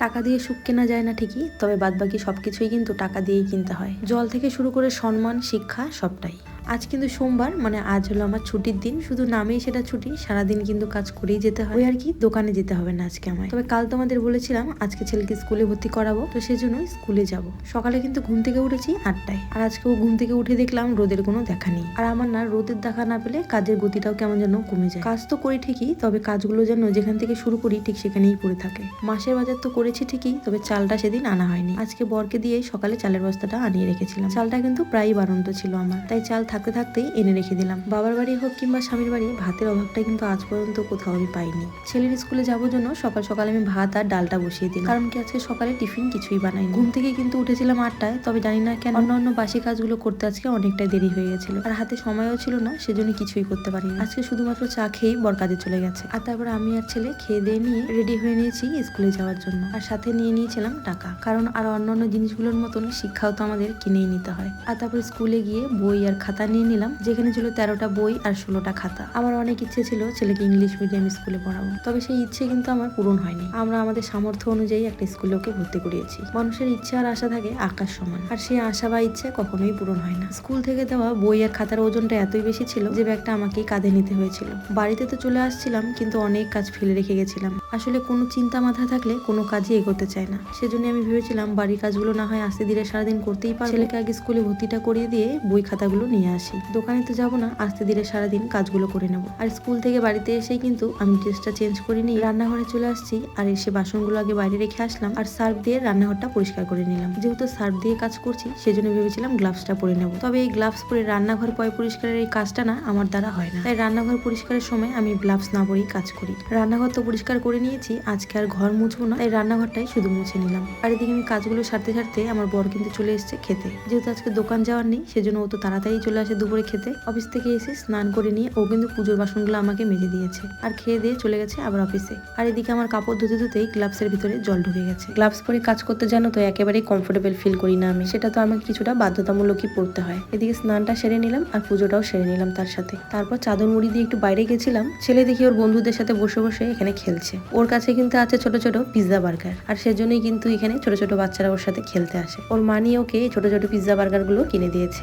টাকা দিয়ে সুখ কেনা যায় না ঠিকই, তবে বাদবাকি সবকিছুই কিন্তু টাকা দিয়েই কিনতে হয়। জল থেকে শুরু করে সম্মান, শিক্ষা সবটাই। আজ কিন্তু সোমবার, মানে আজ হলো আমার ছুটির দিন। শুধু নামেই সেটা ছুটি, সারাদিন কিন্তু কাজ করেই যেতে হয়। ওই আর কি, দোকানে যেতে হবে না আজকে আমায়। তবে কাল তোমাদের বলেছিলাম আজকে ছেলেকে স্কুলে ভর্তি করাবো, তো সেই জন্য স্কুলে যাব। সকালে কিন্তু ঘুম থেকে উঠেছি 8টায়, আর আজকেও ঘুম থেকে উঠে দেখলাম রোদের কোনো দেখা নেই। আর আমার না রোদের দেখা না পেলে কাজের গতিটাও কেমন যেন কমে যায়। কাজ তো করি ঠিকই, তবে কাজগুলো যেন যেখান থেকে শুরু করি ঠিক সেখানেই পড়ে থাকে। মাসের বাজার তো করেছি ঠিকই, তবে চালটা সেদিন আনা হয়নি। আজকে বরকে দিয়ে সকালে চালের বস্তাটা আনিয়ে রেখেছিলাম। চালটা কিন্তু প্রায় বাড়ন্ত ছিল আমার, তাই চাল থাকতে থাকতেই এনে রেখে দিলাম। বাবার বাড়ি হোক কিংবা স্বামীর বাড়ি, ভাতের অভাবটা কিন্তু আজ পর্যন্ত কোথাও আমি পাইনি। ছেলের স্কুলে যাওয়ার জন্য সকাল সকাল আমি ভাত আর ডালটা বসিয়ে দিলাম, কারণ কি আজকে সকালে টিফিন কিছুই বানাইনি। ঘুম থেকে কিন্তু উঠেছিলাম 8টায়, তবে জানি না কেন অন্য বাসি কাজগুলো করতে আজকে অনেকটাই দেরি হয়ে গেছিল, আর হাতে সময়ও ছিল না, সেজন্য কিছুই করতে পারিনি। আজকে শুধুমাত্র চা খেয়েই বর কাজে চলে গেছে। আর তারপর আমি আর ছেলে খেয়ে দিয়ে নিয়ে রেডি হয়ে নিয়েছি স্কুলে যাওয়ার জন্য। আর সাথে নিয়ে নিয়েছিলাম টাকা, কারণ আর অন্যান্য জিনিসগুলোর মতন শিক্ষাও তো আমাদের কিনেই নিতে হয়। আর তারপর স্কুলে গিয়ে বই আর খাতা নিয়ে নিলাম, যেখানে ছিল 13টা বই আর 16টা খাতা। আমার অনেক ইচ্ছে ছিল ছেলেকে ইংলিশ মিডিয়াম স্কুলে পড়াবো, তবে সেই ইচ্ছে কিন্তু আমার পূরণ হয়নি। আমরা আমাদের সামর্থ্য অনুযায়ী একটা স্কুলে ওকে ভর্তি করিয়েছি। মানুষের ইচ্ছে আর আশা থাকে আকাশ সমান, আর সেই আশা বা ইচ্ছে কখনোই পূরণ হয় না। স্কুল থেকে দেওয়া বই আর খাতার ওজনটা এতই বেশি ছিল যে ব্যাগটা আমাকেই কাঁধে নিতে হয়েছিল। বাড়িতে তো চলে আসছিলাম, কিন্তু অনেক কাজ ফেলে রেখে গেছিলাম। আসলে কোনো চিন্তা মাথায় থাকলে কোনো কাজই এগোতে চায় না। সেজন্য আমি ভেবেছিলাম বাড়ির কাজগুলো না হয় আস্তে ধীরে সারাদিন করতেই পারবো, ছেলেকে আগে স্কুলে ভর্তিটা করিয়ে দিয়ে বই খাতাগুলো নিয়ে আসি। দোকানে তো যাবো না, আস্তে ধীরে সারাদিন কাজগুলো করে নেবো। আর স্কুল থেকে বাড়িতে এসেই কিন্তু আমি ড্রেসটা চেঞ্জ করে নিয়ে রান্নাঘরে চলে আসছি, আর এসে বাসনগুলো আগে বাইরে রেখে আসলাম, আর সার্ফ দিয়ে রান্নাঘরটা পরিষ্কার করে নিলাম। যেহেতু সার্ফ দিয়ে কাজ করছি, সেজন্য ভেবেছিলাম গ্লাভসটা পরে নেবো, তবে এই গ্লাভস পরে রান্নাঘর পরিষ্কারের এই কাজটা না আমার দ্বারা হয় না। তাই রান্নাঘর পরিষ্কারের সময় আমি গ্লাভস না পরেই কাজ করি। রান্নাঘর তো পরিষ্কার করে নিয়েছি, আজকে আর ঘর মুছবো না, তাই রান্নাঘরটাই শুধু মুছে নিলাম। আর এদিকে আমি কাজগুলো সারতে সারতে আমার বর কিন্তু চলে এসেছে খেতে। যেহেতু আজকে দোকান যাওয়ার নেই, সেজন্য ও তো তাড়াতাড়ি চলে আসে দুপুরে খেতে। অফিস থেকে এসে স্নান করে নিয়ে ও কিন্তু পুজোর বাসনগুলো আমাকে মেজে দিয়েছে, আর খেয়ে দিয়ে চলে গেছে আবার অফিসে। আর এদিকে আমার কাপড় ধুতে ধুতেই গ্লাভসের ভিতরে জল ঢুকে গেছে। গ্লাভস পরে কাজ করতে জানো তো একেবারেই কমফোর্টেবল ফিল করি না আমি, সেটা তো আমাকে কিছুটা বাধ্যতামূলকই পড়তে হয়। এদিকে স্নানটা সেরে নিলাম আর পুজোটাও সেরে নিলাম তার সাথে। তারপর চাদর মুড়ি দিয়ে একটু বাইরে গেছিলাম। ছেলে দেখি ওর বন্ধুদের সাথে বসে বসে এখানে খেলছে। ওর কাছে কিন্তু আছে ছোট ছোট পিৎজা বার্গার, আর সেজন্যই কিন্তু এখানে ছোট ছোট বাচ্চারা ওর সাথে খেলতে আসে। ওর মা নিয়ে ওকে ছোট ছোট পিৎজা বার্গার গুলো কিনে দিয়েছে।